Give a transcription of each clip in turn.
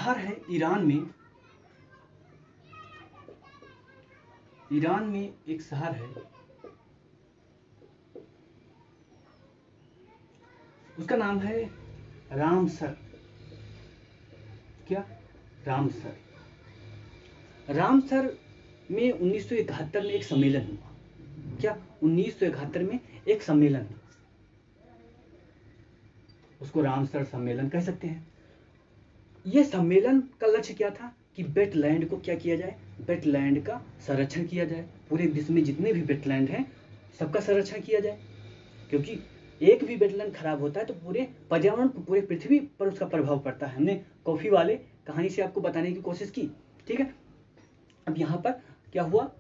शहर है ईरान में एक शहर है, उसका नाम है रामसर। क्या? रामसर। रामसर में 1971 में एक सम्मेलन हुआ। क्या? 1971 में एक सम्मेलन हुआ, उसको रामसर सम्मेलन कह सकते हैं। यह सम्मेलन का लक्ष्य क्या था कि वेटलैंड को क्या किया जाए, वेटलैंड का संरक्षण किया जाए। पूरे विश्व में जितने भी वेटलैंड हैं सबका संरक्षण किया जाए, क्योंकि एक भी वेटलैंड खराब होता है तो पूरे पर्यावरण, पूरे पृथ्वी पर उसका प्रभाव पड़ता है। हमने कॉफी वाले कहानी से आपको बताने की कोशिश की, ठीक है। अब यहाँ पर क्या हुआ,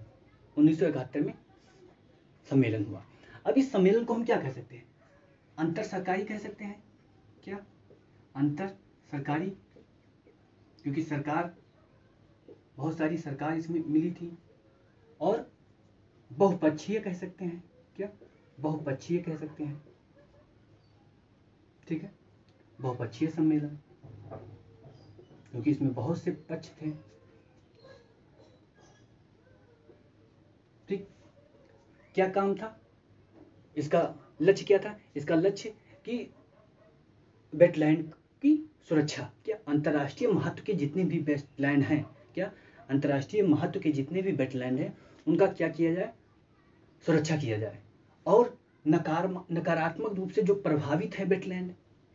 1971 में सम्मेलन हुआ। अब इस सम्मेलन को हम क्या कह सकते हैं, अंतर सरकारी कह सकते हैं। क्या? अंतर सरकारी, क्योंकि सरकार, बहुत सारी सरकार इसमें मिली थी। और बहुपक्षीय कह सकते हैं। क्या? बहुपक्षीय कह सकते हैं, ठीक है, बहुपक्षीय सम्मेलन, क्योंकि इसमें बहुत से पक्ष थे। ठीक, क्या काम था इसका, लक्ष्य क्या था इसका? लक्ष्य कि वेटलैंड की सुरक्षा। क्या? अंतर्राष्ट्रीय महत्व के जितने भी वेटलैंड हैं, क्या अंतर्राष्ट्रीय महत्व के जितने भी वेटलैंड हैं उनका क्या किया जाए, सुरक्षा किया जाए। और नकारात्मक रूप से जो प्रभावित है वेटलैंड,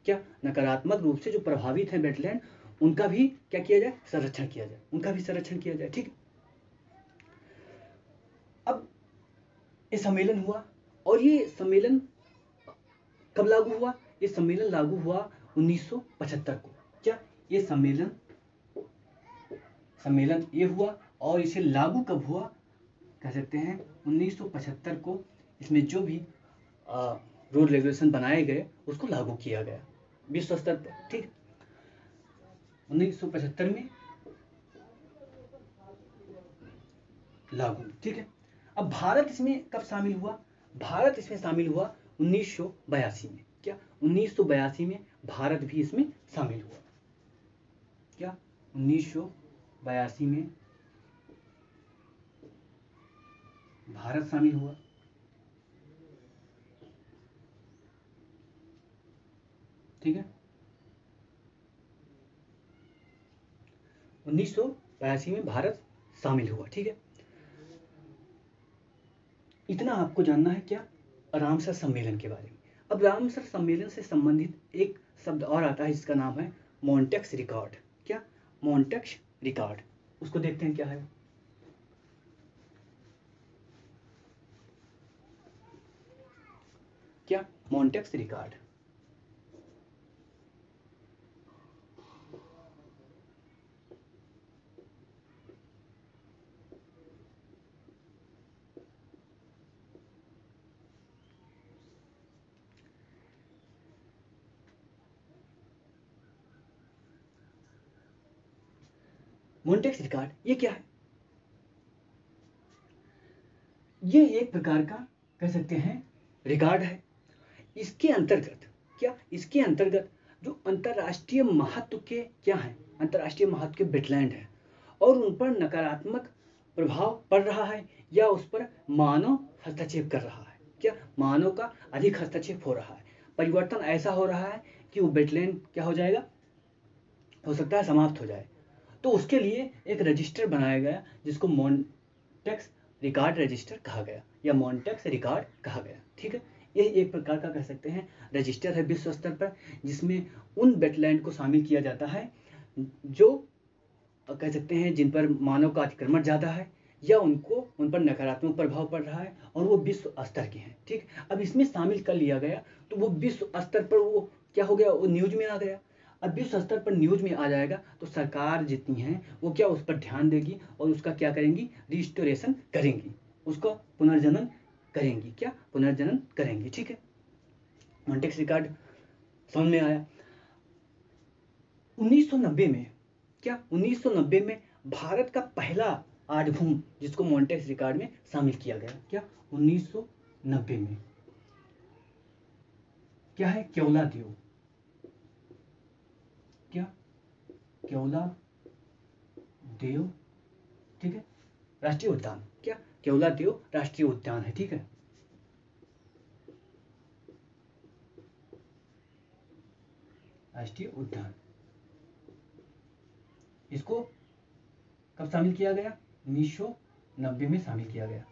क्या नकारात्मक रूप से जो प्रभावित है वेटलैंड, उनका भी क्या किया जाए, संरक्षण किया जाए, उनका भी संरक्षण किया जाए। ठीक, अब ये सम्मेलन हुआ, और ये सम्मेलन कब लागू हुआ? ये सम्मेलन लागू हुआ 1975 को। क्या? ये सम्मेलन ये हुआ, और इसे लागू कब हुआ कह सकते हैं, 1975 को। इसमें जो भी रूल रेगुलेशन बनाए गए उसको लागू किया गया विश्व स्तर पर। ठीक, 1975 में लागू। ठीक है, अब भारत इसमें कब शामिल हुआ? भारत इसमें शामिल हुआ 1982 में। क्या? 1982 में भारत भी इसमें शामिल हुआ। क्या? 1982 में भारत शामिल हुआ। ठीक है, 1982 में भारत शामिल हुआ। ठीक है, इतना आपको जानना है क्या, रामसर सम्मेलन के बारे में। अब रामसर सम्मेलन से संबंधित एक शब्द और आता है जिसका नाम है मॉन्टेक्स रिकॉर्ड। क्या? मॉन्टेक्स रिकॉर्ड, उसको देखते हैं क्या है। क्या? Mantoux record. मॉन्टेक्स रिकॉर्ड ये क्या है? ये एक प्रकार का कह सकते हैं रिकॉर्ड है। इसके अंतर्गत क्या, इसके अंतर्गत जो अंतर्राष्ट्रीय महत्व के क्या हैं, अंतर्राष्ट्रीय महत्व के वेटलैंड हैं और उन पर नकारात्मक प्रभाव पड़ रहा है या उस पर मानव हस्तक्षेप कर रहा है। क्या? मानव का अधिक हस्तक्षेप हो रहा है, परिवर्तन ऐसा हो रहा है कि वो वेटलैंड क्या हो जाएगा, हो सकता है समाप्त हो जाए। तो उसके लिए एक रजिस्टर बनाया गया जिसको मॉन्टेक्स रिकॉर्ड रजिस्टर कहा गया या मॉन्टेक्स रिकॉर्ड कहा गया। ठीक है, ये एक प्रकार का कह सकते हैं रजिस्टर है विश्व स्तर पर, जिसमें उन वेटलैंड को शामिल किया जाता है जो कह सकते हैं जिन पर मानव का अतिक्रमण ज़्यादा है या उन पर नकारात्मक प्रभाव पड़ रहा है और वो विश्व स्तर के हैं। ठीक, अब इसमें शामिल कर लिया गया तो वो विश्व स्तर पर वो क्या हो गया, वो न्यूज में आ गया। अब विश्व स्तर पर न्यूज में आ जाएगा तो सरकार जितनी हैं वो क्या उस पर ध्यान देगी और उसका क्या करेंगी, रिस्टोरेशन करेंगी, उसका पुनर्जनन करेंगी। क्या? पुनर्जनन करेंगी। ठीक है, मॉन्टेक्स रिकॉर्ड समझ में आया। 1990 में क्या, 1990 में भारत का पहला आठभूम जिसको मॉन्टेक्स रिकॉर्ड में शामिल किया गया। क्या? 1990 में क्या है, केवला द्वीप। क्या? केवला देव, ठीक है, राष्ट्रीय उद्यान, क्या केवलादेव राष्ट्रीय उद्यान है, ठीक है। राष्ट्रीय उद्यान, इसको कब शामिल किया गया? 1990 में शामिल किया गया।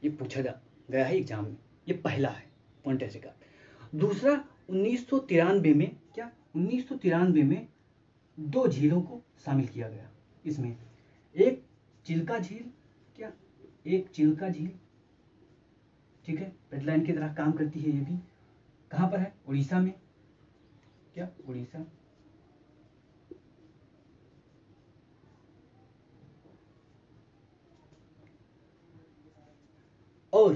ये पूछा गया है एग्जाम में, ये पहला है मॉन्टेक्स रिकॉर्ड। दूसरा 1993 में, क्या 1993 में 2 झीलों को शामिल किया गया। इसमें एक चिल्का झील, क्या एक चिल्का झील, ठीक है, रेडलाइन की तरह काम करती है। ये भी कहाँ पर है? उड़ीसा में, क्या उड़ीसा। और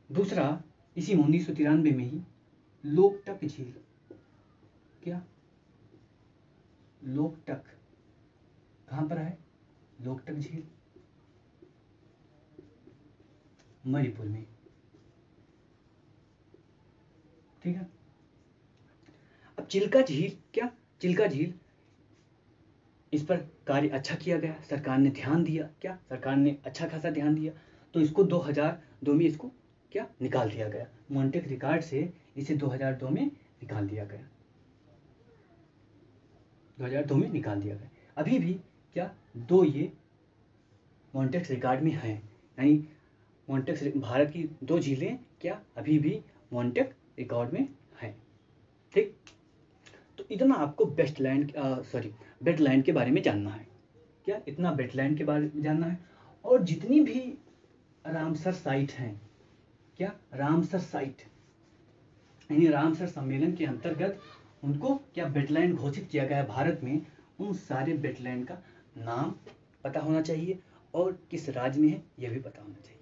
दूसरा इसी 1993 में ही लोकटक झील, क्या लोकटक, कहां पर है लोकटक झील? मणिपुर में, ठीक है। अब चिल्का झील, क्या चिल्का झील, इस पर कार्य अच्छा किया गया, सरकार ने ध्यान दिया, क्या सरकार ने अच्छा खासा ध्यान दिया, तो इसको 2002 में इसको क्या निकाल दिया गया मॉन्टेक्स रिकॉर्ड से, इसे 2002 में निकाल दिया गया, 2002 में निकाल दिया गया। अभी भी क्या 2 ये मॉन्टेक्स रिकॉर्ड में हैं, यानी मॉन्टेक्स भारत की 2 झीलें क्या अभी भी मॉन्टेक्स रिकॉर्ड में हैं, ठीक। तो इतना आपको वेटलैंड के बारे में जानना है, क्या इतना वेटलैंड के बारे में जानना है। और जितनी भी रामसर साइट हैं, क्या रामसर साइट, यानी रामसर सम्मेलन के अंतर्गत उनको क्या वेटलैंड घोषित किया गया है भारत में, उन सारे वेटलैंड का नाम पता होना चाहिए और किस राज्य में है यह भी पता होना चाहिए।